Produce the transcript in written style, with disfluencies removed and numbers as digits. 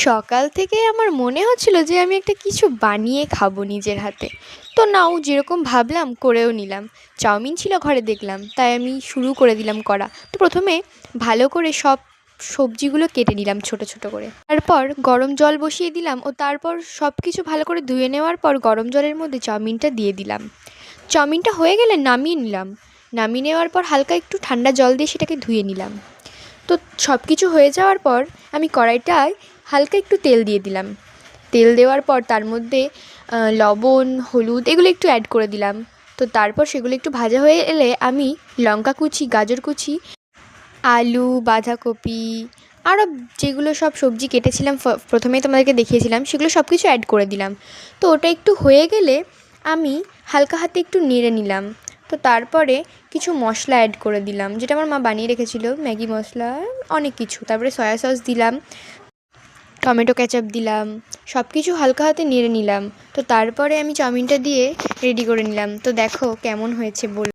সকাল থেকে আমার মনে হচ্ছিল যে আমি একটা কিছু বানিয়ে খাবো নিজের হাতে। তো নাও যেরকম ভাবলাম করেও নিলাম। চাউমিন ছিল ঘরে দেখলাম, তাই আমি শুরু করে দিলাম করা। তো প্রথমে ভালো করে সব সবজিগুলো কেটে নিলাম ছোট ছোট করে। তারপর গরম জল বসিয়ে দিলাম ও তারপর সব কিছু ভালো করে ধুয়ে নেওয়ার পর গরম জলের মধ্যে চাউমিনটা দিয়ে দিলাম। চাউমিনটা হয়ে গেলে নামিয়ে নিলাম। নামিয়ে নেওয়ার পর হালকা একটু ঠান্ডা জল দিয়ে সেটাকে ধুয়ে নিলাম। তো সব কিছু হয়ে যাওয়ার পর আমি কড়াইটায় হালকা একটু তেল দিয়ে দিলাম। তেল দেওয়ার পর তার মধ্যে লবণ, হলুদ এগুলো একটু অ্যাড করে দিলাম। তো তারপর সেগুলো একটু ভাজা হয়ে এলে আমি লঙ্কা কুচি, গাজর কুচি, আলু, বাঁধাকপি আরও যেগুলো সব সবজি কেটেছিলাম প্রথমেই তোমাদেরকে দেখিয়েছিলাম, সেগুলো সব কিছু অ্যাড করে দিলাম। তো ওটা একটু হয়ে গেলে আমি হালকা হাতে একটু নেড়ে নিলাম। তো তারপরে কিছু মশলা অ্যাড করে দিলাম, যেটা আমার মা বানিয়ে রেখেছিলো, ম্যাগি মশলা, অনেক কিছু। তারপরে সয়া সস দিলাম, টমেটো কেচাপ দিলাম, সব কিছু হালকা হাতে নেড়ে নিলাম। তো তারপরে আমি চাউমিনটা দিয়ে রেডি করে নিলাম। তো দেখো কেমন হয়েছে বল।